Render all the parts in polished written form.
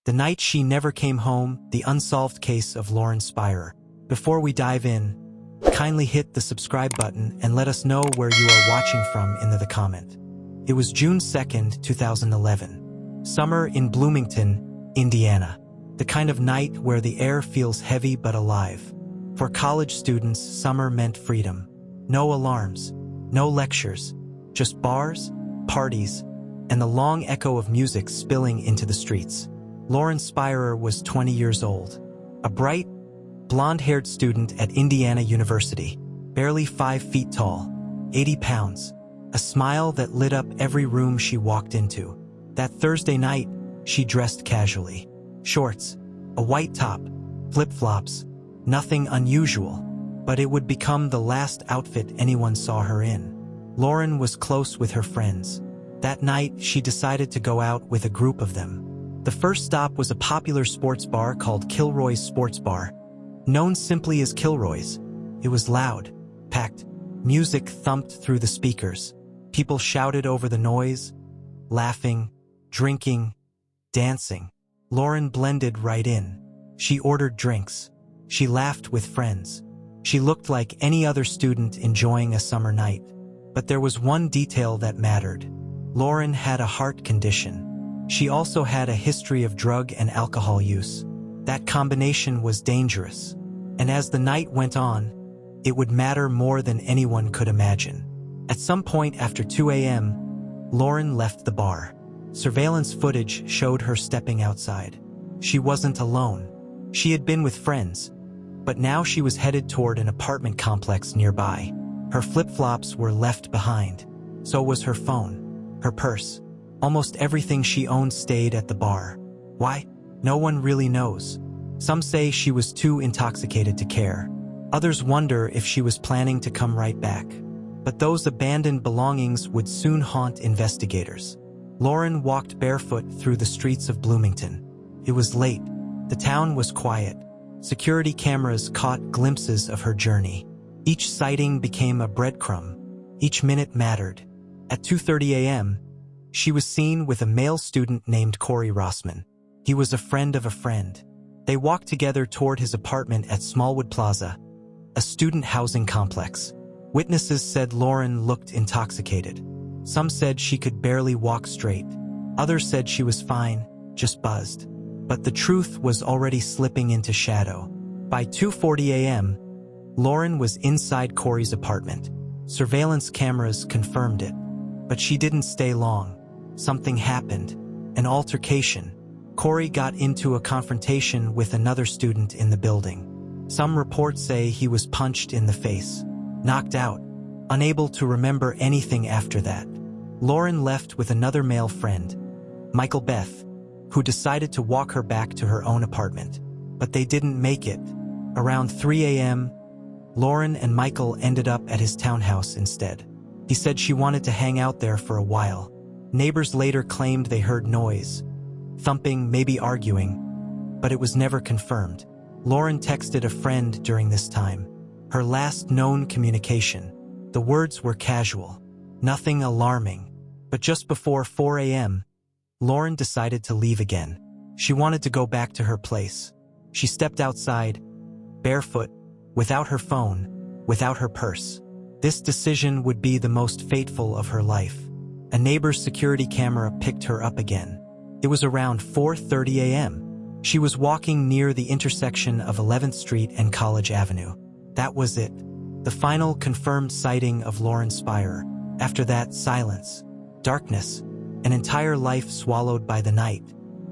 The Night She Never Came Home, the unsolved case of Lauren Spierer. Before we dive in, kindly hit the subscribe button and let us know where you are watching from in the comment. It was June 2nd, 2011. Summer in Bloomington, Indiana. The kind of night where the air feels heavy but alive. For college students, summer meant freedom. No alarms, no lectures, just bars, parties, and the long echo of music spilling into the streets. Lauren Spierer was 20 years old, a bright, blonde-haired student at Indiana University, barely 5 feet tall, 80 pounds, a smile that lit up every room she walked into. That Thursday night, she dressed casually. Shorts, a white top, flip-flops, nothing unusual, but it would become the last outfit anyone saw her in. Lauren was close with her friends. That night, she decided to go out with a group of them. The first stop was a popular sports bar called Kilroy's Sports Bar, known simply as Kilroy's. It was loud, packed. Music thumped through the speakers. People shouted over the noise, laughing, drinking, dancing. Lauren blended right in. She ordered drinks. She laughed with friends. She looked like any other student enjoying a summer night. But there was one detail that mattered. Lauren had a heart condition. She also had a history of drug and alcohol use. That combination was dangerous. And as the night went on, it would matter more than anyone could imagine. At some point after 2 a.m., Lauren left the bar. Surveillance footage showed her stepping outside. She wasn't alone. She had been with friends, but now she was headed toward an apartment complex nearby. Her flip-flops were left behind. So was her phone, her purse. Almost everything she owned stayed at the bar. Why? No one really knows. Some say she was too intoxicated to care. Others wonder if she was planning to come right back. But those abandoned belongings would soon haunt investigators. Lauren walked barefoot through the streets of Bloomington. It was late. The town was quiet. Security cameras caught glimpses of her journey. Each sighting became a breadcrumb. Each minute mattered. At 2:30 a.m., she was seen with a male student named Corey Rossman. He was a friend of a friend. They walked together toward his apartment at Smallwood Plaza, a student housing complex. Witnesses said Lauren looked intoxicated. Some said she could barely walk straight. Others said she was fine, just buzzed. But the truth was already slipping into shadow. By 2:40 a.m., Lauren was inside Corey's apartment. Surveillance cameras confirmed it. But she didn't stay long. Something happened. An altercation. Corey got into a confrontation with another student in the building. Some reports say he was punched in the face, knocked out, unable to remember anything after that. Lauren left with another male friend, Michael Beth, who decided to walk her back to her own apartment. But they didn't make it. Around 3 a.m., Lauren and Michael ended up at his townhouse instead. He said she wanted to hang out there for a while. Neighbors later claimed they heard noise, thumping, maybe arguing, but it was never confirmed. Lauren texted a friend during this time, her last known communication. The words were casual, nothing alarming. But just before 4 a.m., Lauren decided to leave again. She wanted to go back to her place. She stepped outside, barefoot, without her phone, without her purse. This decision would be the most fateful of her life. A neighbor's security camera picked her up again. It was around 4:30 a.m. She was walking near the intersection of 11th Street and College Avenue. That was it. The final confirmed sighting of Lauren Spierer. After that, silence, darkness, an entire life swallowed by the night.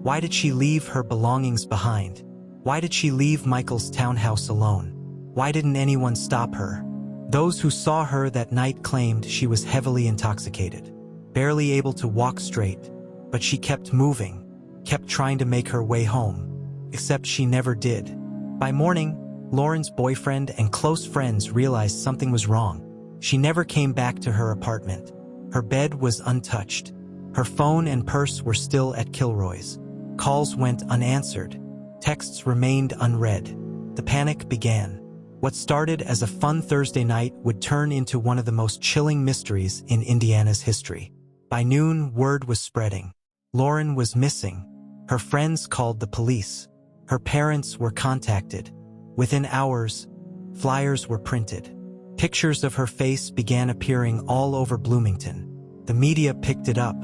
Why did she leave her belongings behind? Why did she leave Michael's townhouse alone? Why didn't anyone stop her? Those who saw her that night claimed she was heavily intoxicated, barely able to walk straight, but she kept moving, kept trying to make her way home, except she never did. By morning, Lauren's boyfriend and close friends realized something was wrong. She never came back to her apartment. Her bed was untouched. Her phone and purse were still at Kilroy's. Calls went unanswered. Texts remained unread. The panic began. What started as a fun Thursday night would turn into one of the most chilling mysteries in Indiana's history. By noon, word was spreading. Lauren was missing. Her friends called the police. Her parents were contacted. Within hours, flyers were printed. Pictures of her face began appearing all over Bloomington. The media picked it up.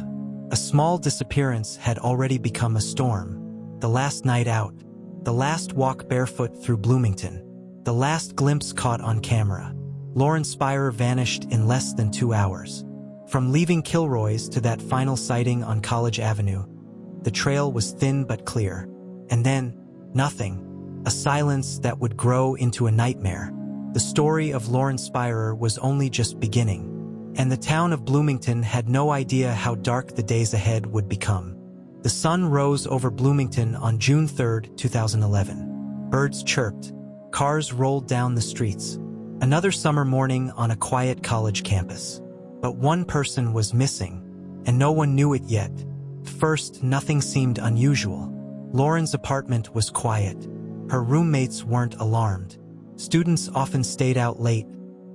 A small disappearance had already become a storm. The last night out. The last walk barefoot through Bloomington. The last glimpse caught on camera. Lauren Spierer vanished in less than 2 hours. From leaving Kilroy's to that final sighting on College Avenue, the trail was thin but clear. And then, nothing. A silence that would grow into a nightmare. The story of Lauren Spierer was only just beginning. And the town of Bloomington had no idea how dark the days ahead would become. The sun rose over Bloomington on June 3, 2011. Birds chirped. Cars rolled down the streets. Another summer morning on a quiet college campus. But one person was missing, and no one knew it yet. At first, nothing seemed unusual. Lauren's apartment was quiet. Her roommates weren't alarmed. Students often stayed out late,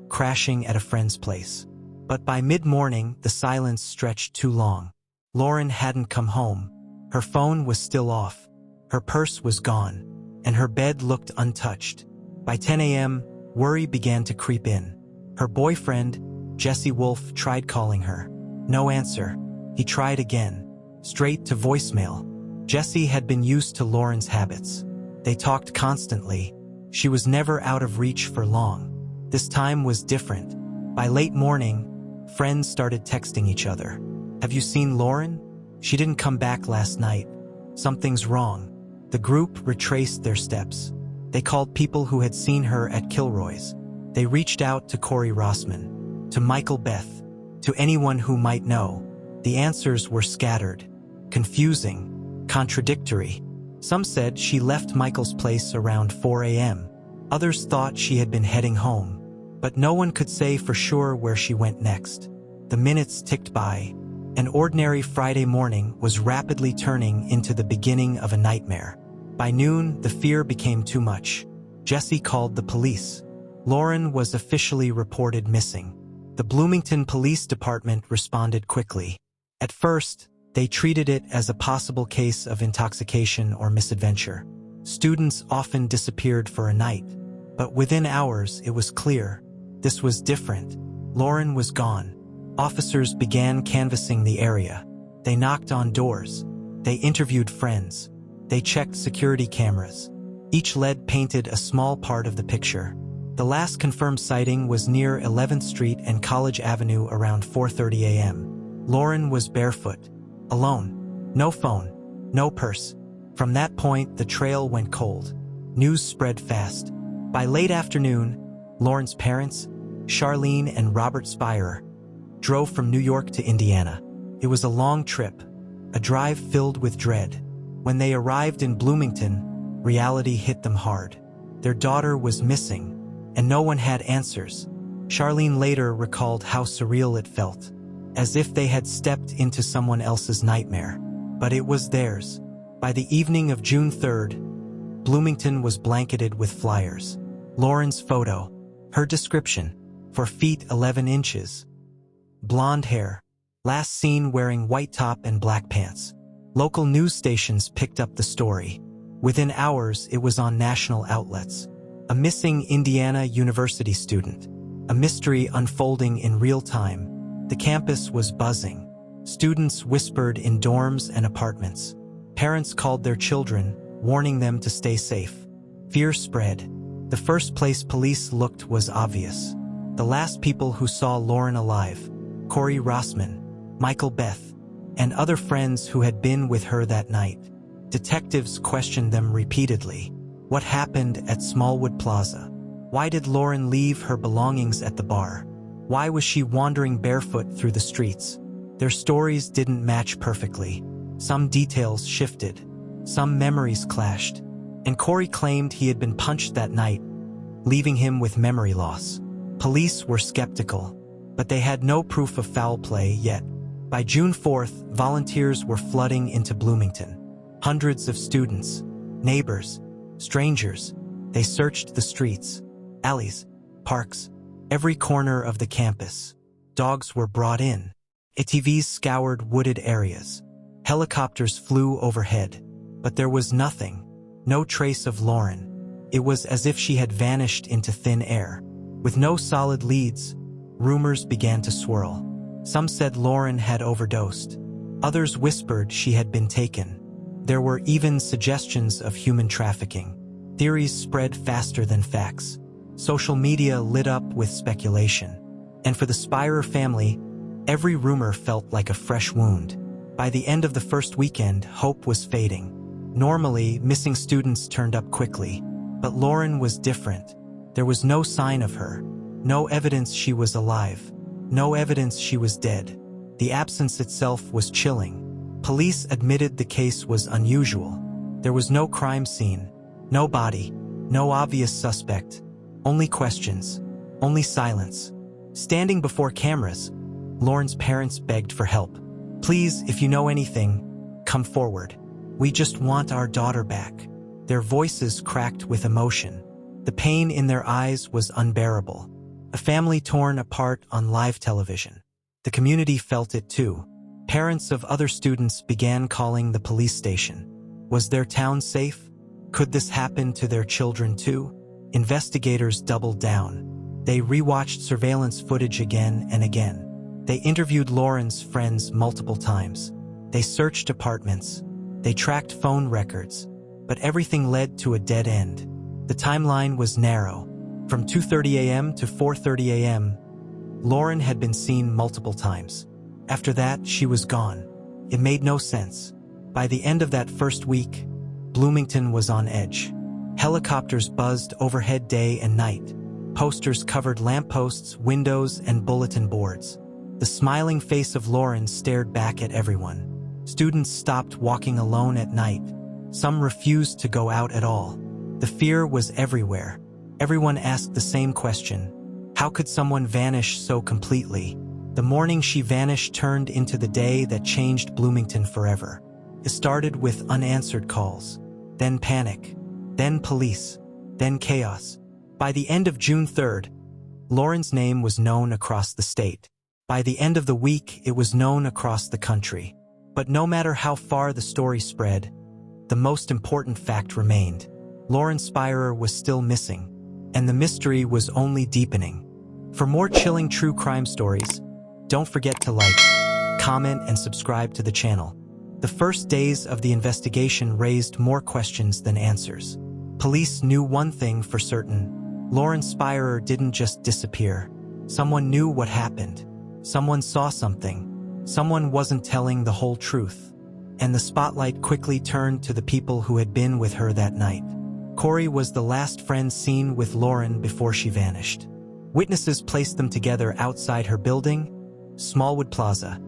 crashing at a friend's place. But by mid-morning, the silence stretched too long. Lauren hadn't come home. Her phone was still off. Her purse was gone, and her bed looked untouched. By 10 a.m., worry began to creep in. Her boyfriend, Jesse Wolfe, tried calling her. No answer. He tried again. Straight to voicemail. Jesse had been used to Lauren's habits. They talked constantly. She was never out of reach for long. This time was different. By late morning, friends started texting each other. Have you seen Lauren? She didn't come back last night. Something's wrong. The group retraced their steps. They called people who had seen her at Kilroy's. They reached out to Corey Rossman, to Michael Beth, to anyone who might know. The answers were scattered, confusing, contradictory. Some said she left Michael's place around 4 a.m. Others thought she had been heading home. But no one could say for sure where she went next. The minutes ticked by. An ordinary Friday morning was rapidly turning into the beginning of a nightmare. By noon, the fear became too much. Jesse called the police. Lauren was officially reported missing. The Bloomington Police Department responded quickly. At first, they treated it as a possible case of intoxication or misadventure. Students often disappeared for a night. But within hours, it was clear. This was different. Lauren was gone. Officers began canvassing the area. They knocked on doors. They interviewed friends. They checked security cameras. Each lead painted a small part of the picture. The last confirmed sighting was near 11th Street and College Avenue around 4:30 a.m. Lauren was barefoot, alone. No phone, no purse. From that point, the trail went cold. News spread fast. By late afternoon, Lauren's parents, Charlene and Robert Spierer, drove from New York to Indiana. It was a long trip, a drive filled with dread. When they arrived in Bloomington, reality hit them hard. Their daughter was missing, and no one had answers. Charlene later recalled how surreal it felt, as if they had stepped into someone else's nightmare. But it was theirs. By the evening of June 3rd, Bloomington was blanketed with flyers. Lauren's photo, her description, 4 feet 11 inches. Blonde hair. Last seen wearing white top and black pants. Local news stations picked up the story. Within hours, it was on national outlets. A missing Indiana University student. A mystery unfolding in real time. The campus was buzzing. Students whispered in dorms and apartments. Parents called their children, warning them to stay safe. Fear spread. The first place police looked was obvious. The last people who saw Lauren alive, Corey Rossman, Michael Beth, and other friends who had been with her that night. Detectives questioned them repeatedly. What happened at Smallwood Plaza? Why did Lauren leave her belongings at the bar? Why was she wandering barefoot through the streets? Their stories didn't match perfectly. Some details shifted. Some memories clashed. And Corey claimed he had been punched that night, leaving him with memory loss. Police were skeptical, but they had no proof of foul play yet. By June 4th, volunteers were flooding into Bloomington. Hundreds of students, neighbors, strangers. They searched the streets, alleys, parks, every corner of the campus. Dogs were brought in. ATVs scoured wooded areas. Helicopters flew overhead. But there was nothing. No trace of Lauren. It was as if she had vanished into thin air. With no solid leads, rumors began to swirl. Some said Lauren had overdosed. Others whispered she had been taken. There were even suggestions of human trafficking. Theories spread faster than facts. Social media lit up with speculation. And for the Spierer family, every rumor felt like a fresh wound. By the end of the first weekend, hope was fading. Normally, missing students turned up quickly. But Lauren was different. There was no sign of her. No evidence she was alive. No evidence she was dead. The absence itself was chilling. Police admitted the case was unusual. There was no crime scene, no body, no obvious suspect. Only questions, only silence. Standing before cameras, Lauren's parents begged for help. "Please, if you know anything, come forward. We just want our daughter back." Their voices cracked with emotion. The pain in their eyes was unbearable. A family torn apart on live television. The community felt it too. Parents of other students began calling the police station. Was their town safe? Could this happen to their children too? Investigators doubled down. They rewatched surveillance footage again and again. They interviewed Lauren's friends multiple times. They searched apartments. They tracked phone records. But everything led to a dead end. The timeline was narrow. From 2:30 a.m. to 4:30 a.m., Lauren had been seen multiple times. After that, she was gone. It made no sense. By the end of that first week, Bloomington was on edge. Helicopters buzzed overhead day and night. Posters covered lampposts, windows, and bulletin boards. The smiling face of Lauren stared back at everyone. Students stopped walking alone at night. Some refused to go out at all. The fear was everywhere. Everyone asked the same question. How could someone vanish so completely? The morning she vanished turned into the day that changed Bloomington forever. It started with unanswered calls, then panic, then police, then chaos. By the end of June 3rd, Lauren's name was known across the state. By the end of the week, it was known across the country. But no matter how far the story spread, the most important fact remained. Lauren Spierer was still missing, and the mystery was only deepening. For more chilling true crime stories, don't forget to like, comment, and subscribe to the channel. The first days of the investigation raised more questions than answers. Police knew one thing for certain. Lauren Spierer didn't just disappear. Someone knew what happened. Someone saw something. Someone wasn't telling the whole truth. And the spotlight quickly turned to the people who had been with her that night. Corey was the last friend seen with Lauren before she vanished. Witnesses placed them together outside her building, Smallwood Plaza,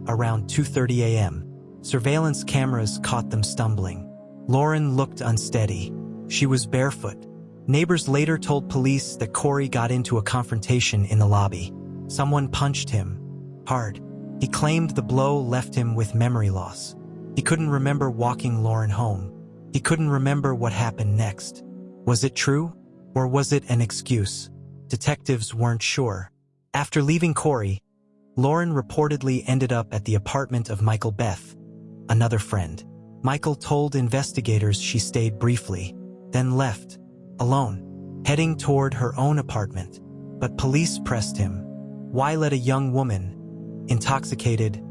around 2:30 a.m. Surveillance cameras caught them stumbling. Lauren looked unsteady. She was barefoot. Neighbors later told police that Corey got into a confrontation in the lobby. Someone punched him hard. He claimed the blow left him with memory loss. He couldn't remember walking Lauren home. He couldn't remember what happened next. Was it true? Or was it an excuse? Detectives weren't sure. After leaving Corey, Lauren reportedly ended up at the apartment of Michael Beth, another friend. Michael told investigators she stayed briefly, then left, alone, heading toward her own apartment. But police pressed him. Why let a young woman, intoxicated,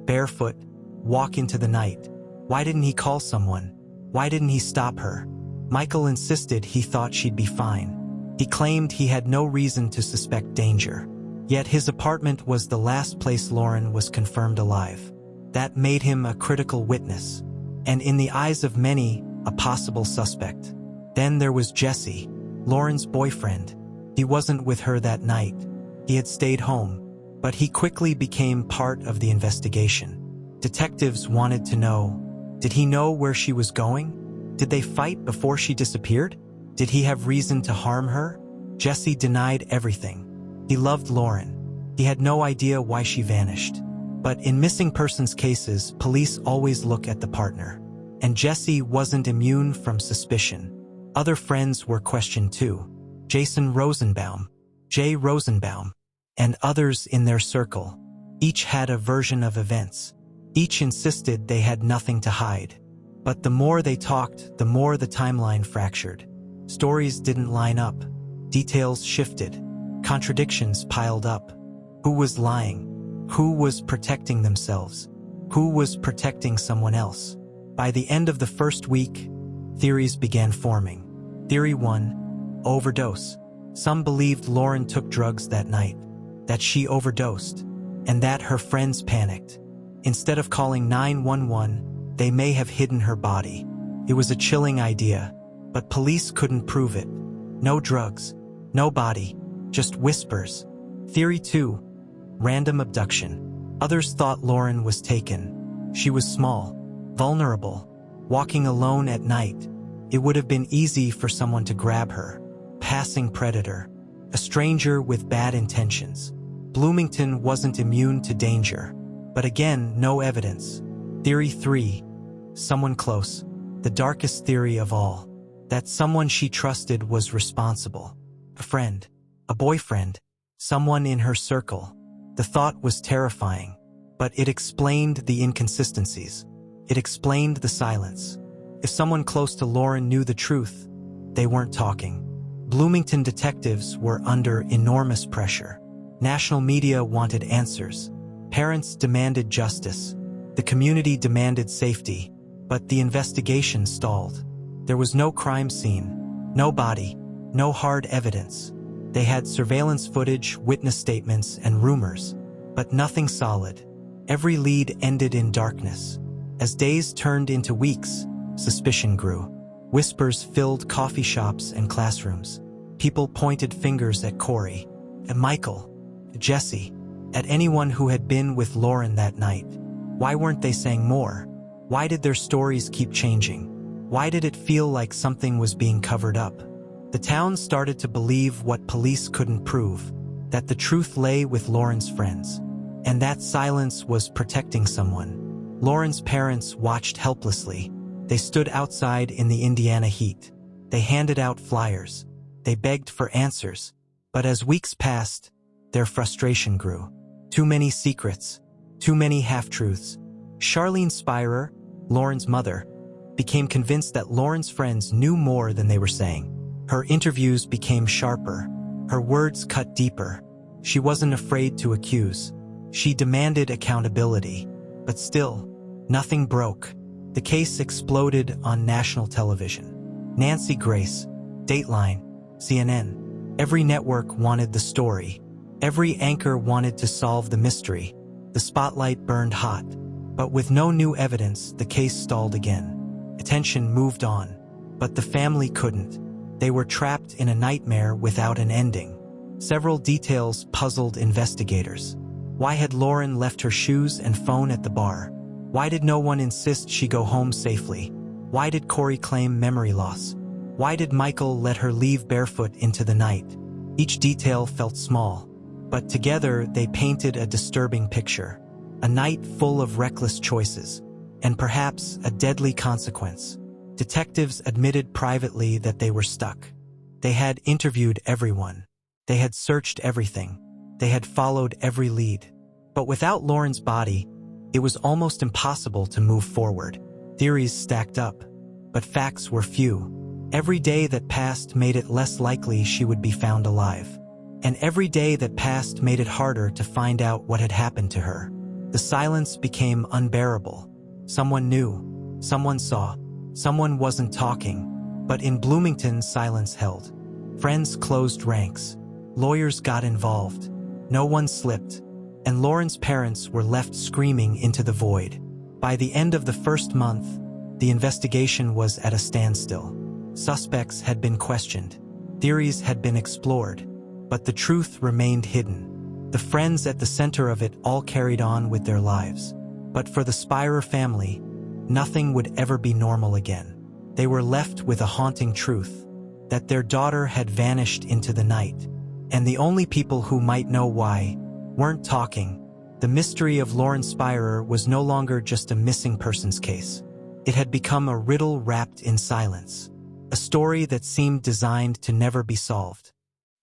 barefoot, walk into the night? Why didn't he call someone? Why didn't he stop her? Michael insisted he thought she'd be fine. He claimed he had no reason to suspect danger. Yet his apartment was the last place Lauren was confirmed alive. That made him a critical witness, and in the eyes of many, a possible suspect. Then there was Jesse, Lauren's boyfriend. He wasn't with her that night. He had stayed home, but he quickly became part of the investigation. Detectives wanted to know, did he know where she was going? Did they fight before she disappeared? Did he have reason to harm her? Jesse denied everything. He loved Lauren. He had no idea why she vanished. But in missing persons cases, police always look at the partner. And Jesse wasn't immune from suspicion. Other friends were questioned too. Jason Rosenbaum, Jay Rosenbaum, and others in their circle. Each had a version of events. Each insisted they had nothing to hide. But the more they talked, the more the timeline fractured. Stories didn't line up. Details shifted. Contradictions piled up. Who was lying? Who was protecting themselves? Who was protecting someone else? By the end of the first week, theories began forming. Theory 1, overdose. Some believed Lauren took drugs that night, that she overdosed, and that her friends panicked. Instead of calling 911, they may have hidden her body. It was a chilling idea, but police couldn't prove it. No drugs, no body, just whispers. Theory 2, random abduction. Others thought Lauren was taken. She was small, vulnerable, walking alone at night. It would have been easy for someone to grab her. Passing predator, a stranger with bad intentions. Bloomington wasn't immune to danger. But again, no evidence. Theory 3, someone close. The darkest theory of all. That someone she trusted was responsible. A friend, a boyfriend, someone in her circle. The thought was terrifying, but it explained the inconsistencies. It explained the silence. If someone close to Lauren knew the truth, they weren't talking. Bloomington detectives were under enormous pressure. National media wanted answers. Parents demanded justice. The community demanded safety, but the investigation stalled. There was no crime scene, no body, no hard evidence. They had surveillance footage, witness statements, and rumors, but nothing solid. Every lead ended in darkness. As days turned into weeks, suspicion grew. Whispers filled coffee shops and classrooms. People pointed fingers at Corey, at Michael, at Jesse, at anyone who had been with Lauren that night. Why weren't they saying more? Why did their stories keep changing? Why did it feel like something was being covered up? The town started to believe what police couldn't prove, that the truth lay with Lauren's friends, and that silence was protecting someone. Lauren's parents watched helplessly. They stood outside in the Indiana heat. They handed out flyers. They begged for answers. But as weeks passed, their frustration grew. Too many secrets. Too many half-truths. Charlene Spierer, Lauren's mother, became convinced that Lauren's friends knew more than they were saying. Her interviews became sharper. Her words cut deeper. She wasn't afraid to accuse. She demanded accountability. But still, nothing broke. The case exploded on national television. Nancy Grace, Dateline, CNN. Every network wanted the story. Every anchor wanted to solve the mystery. The spotlight burned hot. But with no new evidence, the case stalled again. Attention moved on. But the family couldn't. They were trapped in a nightmare without an ending. Several details puzzled investigators. Why had Lauren left her shoes and phone at the bar? Why did no one insist she go home safely? Why did Corey claim memory loss? Why did Michael let her leave barefoot into the night? Each detail felt small, but together they painted a disturbing picture. A night full of reckless choices, and perhaps a deadly consequence. Detectives admitted privately that they were stuck. They had interviewed everyone. They had searched everything. They had followed every lead. But without Lauren's body, it was almost impossible to move forward. Theories stacked up, but facts were few. Every day that passed made it less likely she would be found alive. And every day that passed made it harder to find out what had happened to her. The silence became unbearable. Someone knew. Someone saw. Someone wasn't talking. But in Bloomington, silence held. Friends closed ranks. Lawyers got involved. No one slipped. And Lauren's parents were left screaming into the void. By the end of the first month, the investigation was at a standstill. Suspects had been questioned. Theories had been explored. But the truth remained hidden. The friends at the center of it all carried on with their lives. But for the Spierer family, nothing would ever be normal again. They were left with a haunting truth, that their daughter had vanished into the night. And the only people who might know why weren't talking. The mystery of Lauren Spierer was no longer just a missing persons case. It had become a riddle wrapped in silence. A story that seemed designed to never be solved.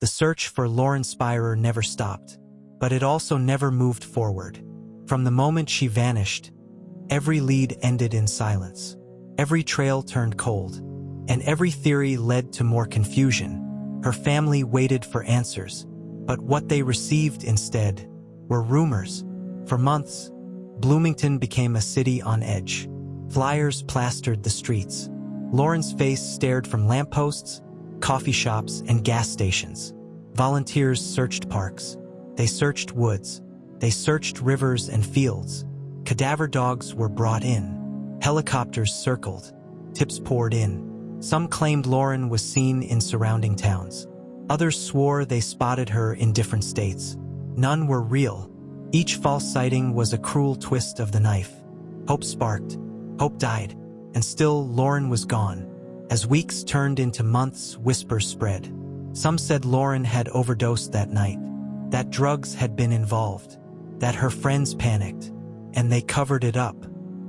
The search for Lauren Spierer never stopped, but it also never moved forward. From the moment she vanished, every lead ended in silence. Every trail turned cold, and every theory led to more confusion. Her family waited for answers, but what they received instead were rumors. For months, Bloomington became a city on edge. Flyers plastered the streets. Lauren's face stared from lampposts, coffee shops, and gas stations. Volunteers searched parks. They searched woods. They searched rivers and fields. Cadaver dogs were brought in. Helicopters circled. Tips poured in. Some claimed Lauren was seen in surrounding towns. Others swore they spotted her in different states. None were real. Each false sighting was a cruel twist of the knife. Hope sparked. Hope died. And still Lauren was gone. As weeks turned into months, whispers spread. Some said Lauren had overdosed that night, that drugs had been involved, that her friends panicked, and they covered it up.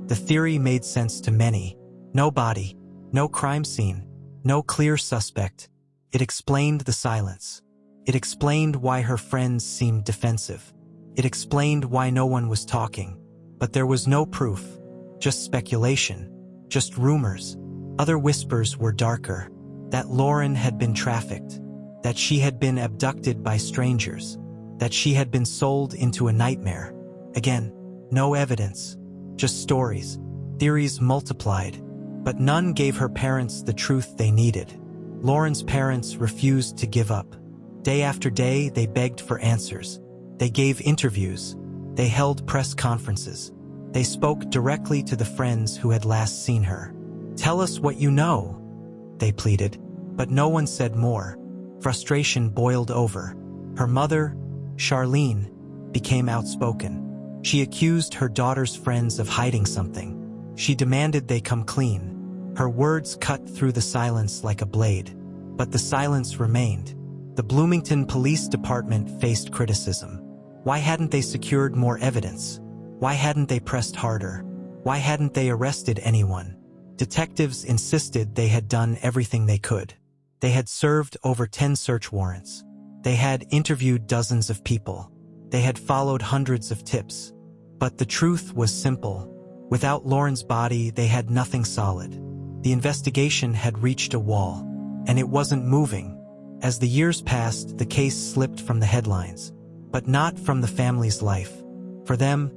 The theory made sense to many. No body, no crime scene, no clear suspect. It explained the silence. It explained why her friends seemed defensive. It explained why no one was talking. But there was no proof, just speculation, just rumors. Other whispers were darker, that Lauren had been trafficked, that she had been abducted by strangers, that she had been sold into a nightmare. Again, no evidence, just stories. Theories multiplied, but none gave her parents the truth they needed. Lauren's parents refused to give up. Day after day, they begged for answers. They gave interviews. They held press conferences. They spoke directly to the friends who had last seen her. "Tell us what you know," they pleaded, but no one said more. Frustration boiled over. Her mother, Charlene, became outspoken. She accused her daughter's friends of hiding something. She demanded they come clean. Her words cut through the silence like a blade. But the silence remained. The Bloomington Police Department faced criticism. Why hadn't they secured more evidence? Why hadn't they pressed harder? Why hadn't they arrested anyone? Detectives insisted they had done everything they could. They had served over 10 search warrants. They had interviewed dozens of people. They had followed hundreds of tips. But the truth was simple. Without Lauren's body, they had nothing solid. The investigation had reached a wall, and it wasn't moving. As the years passed, the case slipped from the headlines, but not from the family's life. For them,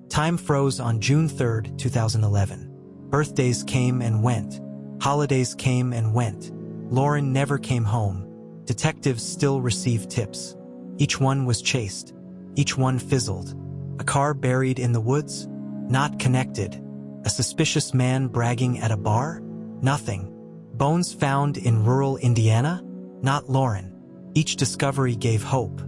time froze on June 3, 2011. Birthdays came and went. Holidays came and went. Lauren never came home. Detectives still received tips. Each one was chased. Each one fizzled. A car buried in the woods? Not connected. A suspicious man bragging at a bar? Nothing. Bones found in rural Indiana? Not Lauren. Each discovery gave hope.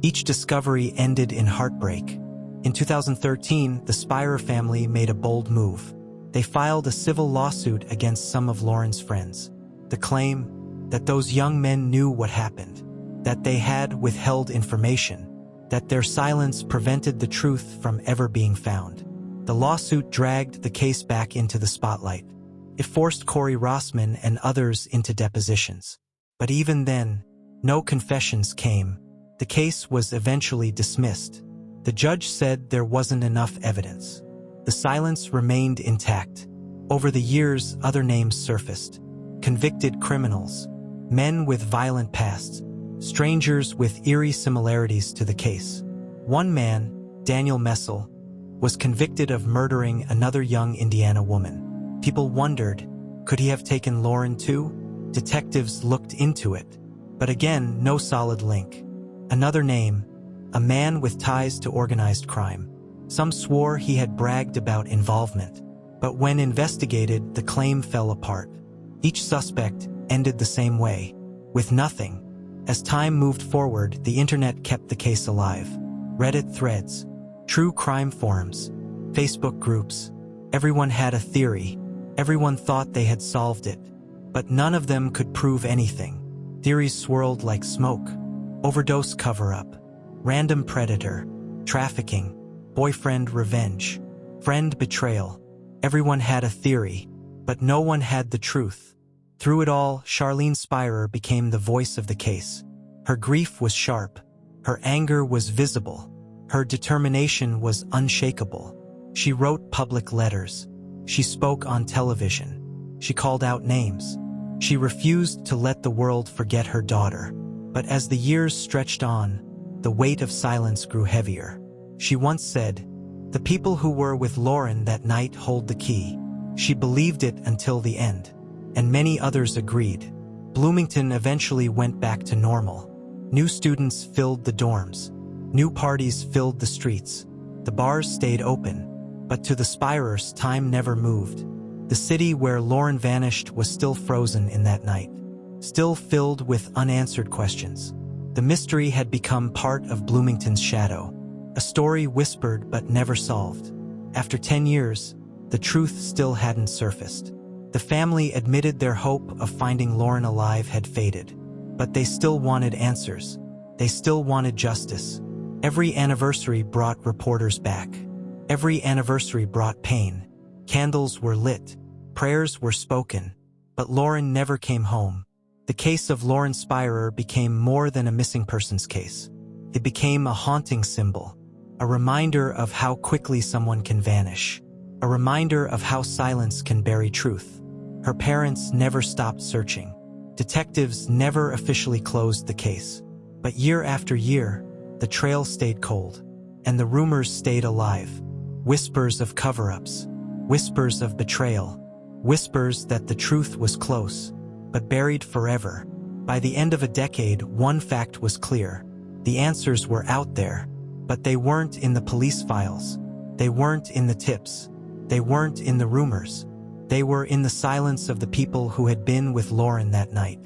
Each discovery ended in heartbreak. In 2013, the Spierer family made a bold move. They filed a civil lawsuit against some of Lauren's friends. The claim that those young men knew what happened, that they had withheld information, that their silence prevented the truth from ever being found. The lawsuit dragged the case back into the spotlight. It forced Corey Rossman and others into depositions. But even then, no confessions came. The case was eventually dismissed. The judge said there wasn't enough evidence. The silence remained intact. Over the years, other names surfaced. Convicted criminals, men with violent pasts, strangers with eerie similarities to the case. One man, Daniel Messel, was convicted of murdering another young Indiana woman. People wondered, could he have taken Lauren too? Detectives looked into it, but again, no solid link. Another name, a man with ties to organized crime. Some swore he had bragged about involvement, but when investigated, the claim fell apart. Each suspect ended the same way, with nothing. As time moved forward, the internet kept the case alive. Reddit threads, true crime forums, Facebook groups. Everyone had a theory. Everyone thought they had solved it, but none of them could prove anything. Theories swirled like smoke. Overdose cover-up, random predator, trafficking, boyfriend revenge, friend betrayal. Everyone had a theory, but no one had the truth. Through it all, Charlene Spierer became the voice of the case. Her grief was sharp. Her anger was visible. Her determination was unshakable. She wrote public letters. She spoke on television. She called out names. She refused to let the world forget her daughter. But as the years stretched on, the weight of silence grew heavier. She once said, "The people who were with Lauren that night hold the key." She believed it until the end. And many others agreed. Bloomington eventually went back to normal. New students filled the dorms. New parties filled the streets. The bars stayed open. But to the Spierers, time never moved. The city where Lauren vanished was still frozen in that night, still filled with unanswered questions. The mystery had become part of Bloomington's shadow, a story whispered but never solved. After 10 years, the truth still hadn't surfaced. The family admitted their hope of finding Lauren alive had faded, but they still wanted answers. They still wanted justice. Every anniversary brought reporters back. Every anniversary brought pain. Candles were lit. Prayers were spoken. But Lauren never came home. The case of Lauren Spierer became more than a missing persons case. It became a haunting symbol, a reminder of how quickly someone can vanish, a reminder of how silence can bury truth. Her parents never stopped searching. Detectives never officially closed the case. But year after year, the trail stayed cold, and the rumors stayed alive. Whispers of cover-ups, whispers of betrayal, whispers that the truth was close, but buried forever. By the end of a decade, one fact was clear. The answers were out there, but they weren't in the police files. They weren't in the tips. They weren't in the rumors. They were in the silence of the people who had been with Lauren that night.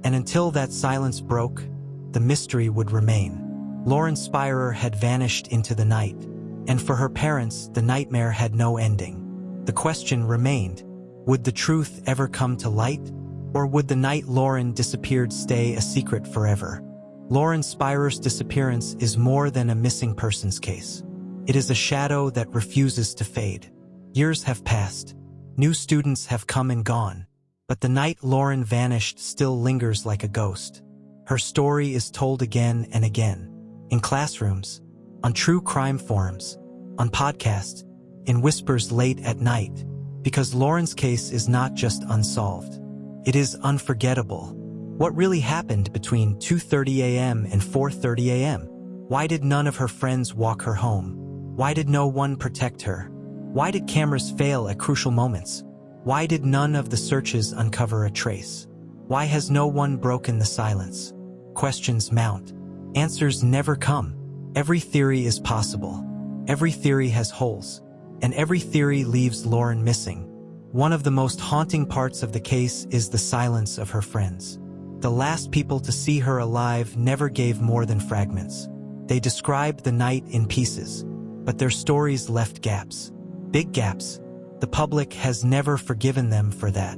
And until that silence broke, the mystery would remain. Lauren Spierer had vanished into the night, and for her parents, the nightmare had no ending. The question remained, would the truth ever come to light? Or would the night Lauren disappeared stay a secret forever? Lauren Spierer's disappearance is more than a missing persons case. It is a shadow that refuses to fade. Years have passed. New students have come and gone. But the night Lauren vanished still lingers like a ghost. Her story is told again and again. In classrooms, on true crime forums, on podcasts, in whispers late at night. Because Lauren's case is not just unsolved. It is unforgettable. What really happened between 2:30 a.m. and 4:30 a.m.? Why did none of her friends walk her home? Why did no one protect her? Why did cameras fail at crucial moments? Why did none of the searches uncover a trace? Why has no one broken the silence? Questions mount. Answers never come. Every theory is possible. Every theory has holes. And every theory leaves Lauren missing. One of the most haunting parts of the case is the silence of her friends. The last people to see her alive never gave more than fragments. They described the night in pieces, but their stories left gaps. Big gaps. The public has never forgiven them for that.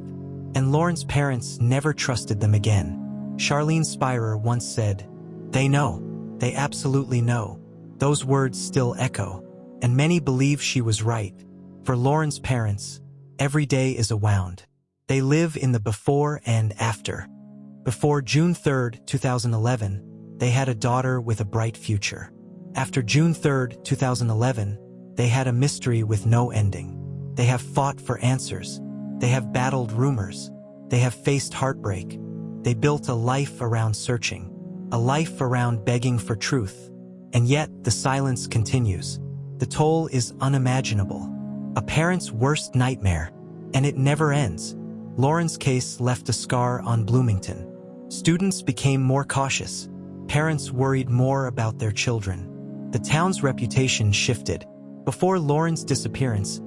And Lauren's parents never trusted them again. Charlene Spierer once said, "They know. They absolutely know." Those words still echo, and many believe she was right. For Lauren's parents, every day is a wound. They live in the before and after. Before June 3rd, 2011, they had a daughter with a bright future. After June 3rd, 2011, they had a mystery with no ending. They have fought for answers. They have battled rumors. They have faced heartbreak. They built a life around searching, a life around begging for truth. And yet, the silence continues. The toll is unimaginable. A parent's worst nightmare, and it never ends. Lauren's case left a scar on Bloomington. Students became more cautious. Parents worried more about their children. The town's reputation shifted. Before Lauren's disappearance,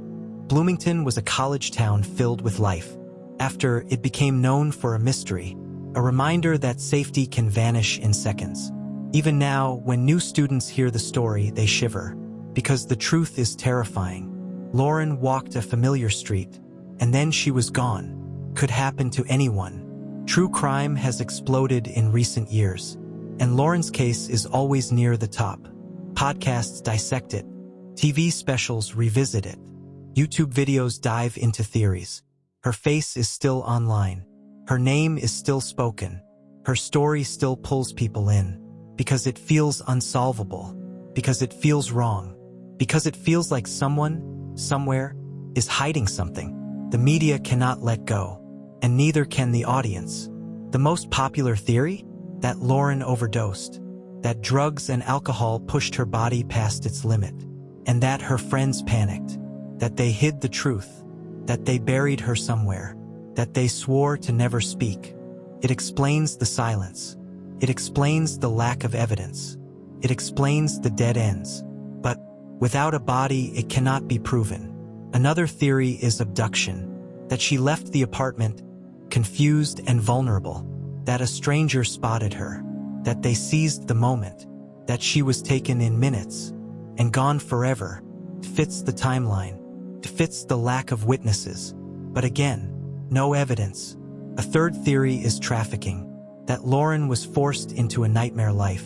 Bloomington was a college town filled with life. After, it became known for a mystery, a reminder that safety can vanish in seconds. Even now, when new students hear the story, they shiver, because the truth is terrifying. Lauren walked a familiar street, and then she was gone. Could happen to anyone. True crime has exploded in recent years, and Lauren's case is always near the top. Podcasts dissect it. TV specials revisit it. YouTube videos dive into theories. Her face is still online. Her name is still spoken. Her story still pulls people in. Because it feels unsolvable. Because it feels wrong. Because it feels like someone, somewhere, is hiding something. The media cannot let go, and neither can the audience. The most popular theory? That Lauren overdosed, that drugs and alcohol pushed her body past its limit, and that her friends panicked, that they hid the truth, that they buried her somewhere, that they swore to never speak. It explains the silence. It explains the lack of evidence. It explains the dead ends. But without a body, it cannot be proven. Another theory is abduction, that she left the apartment, confused and vulnerable, that a stranger spotted her, that they seized the moment, that she was taken in minutes and gone forever. Fits the timeline, fits the lack of witnesses. But again, no evidence. A third theory is trafficking, that Lauren was forced into a nightmare life,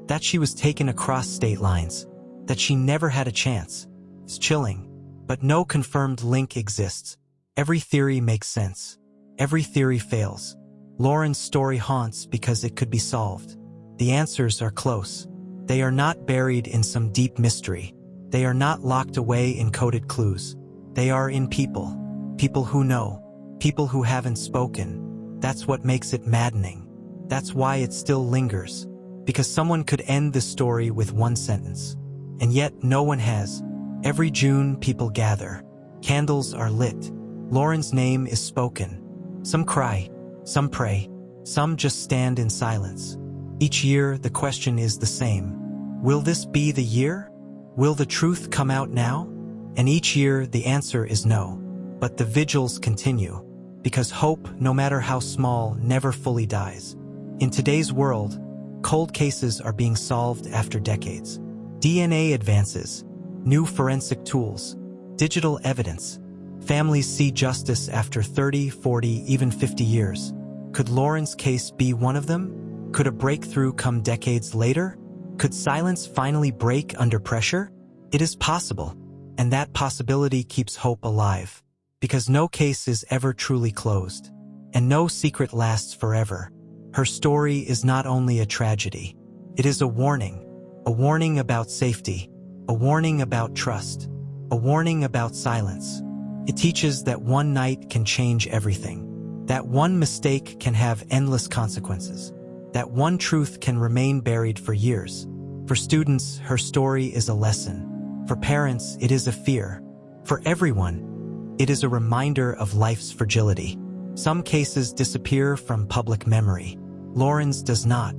that she was taken across state lines, that she never had a chance. It's chilling, but no confirmed link exists. Every theory makes sense. Every theory fails. Lauren's story haunts because it could be solved. The answers are close. They are not buried in some deep mystery. They are not locked away in coded clues. They are in people. People who know. People who haven't spoken. That's what makes it maddening. That's why it still lingers. Because someone could end this story with one sentence. And yet no one has. Every June, people gather. Candles are lit. Lauren's name is spoken. Some cry. Some pray. Some just stand in silence. Each year, the question is the same. Will this be the year? Will the truth come out now? And each year, the answer is no. But the vigils continue. Because hope, no matter how small, never fully dies. In today's world, cold cases are being solved after decades. DNA advances, new forensic tools, digital evidence. Families see justice after 30, 40, even 50 years. Could Lauren's case be one of them? Could a breakthrough come decades later? Could silence finally break under pressure? It is possible, and that possibility keeps hope alive. Because no case is ever truly closed, and no secret lasts forever. Her story is not only a tragedy, it is a warning about safety, a warning about trust, a warning about silence. It teaches that one night can change everything, that one mistake can have endless consequences, that one truth can remain buried for years. For students, her story is a lesson. For parents, it is a fear. For everyone, it is a reminder of life's fragility. Some cases disappear from public memory. Lauren's does not.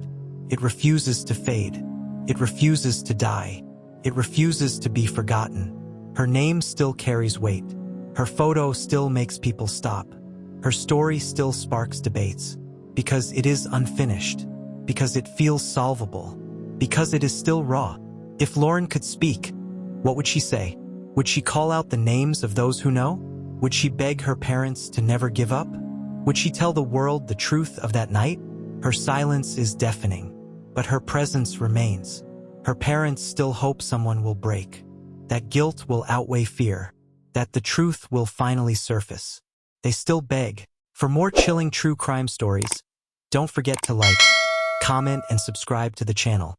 It refuses to fade. It refuses to die. It refuses to be forgotten. Her name still carries weight. Her photo still makes people stop. Her story still sparks debates. Because it is unfinished. Because it feels solvable. Because it is still raw. If Lauren could speak, what would she say? Would she call out the names of those who know? Would she beg her parents to never give up? Would she tell the world the truth of that night? Her silence is deafening, but her presence remains. Her parents still hope someone will break, that guilt will outweigh fear, that the truth will finally surface. They still beg. For more chilling true crime stories, don't forget to like, comment, and subscribe to the channel.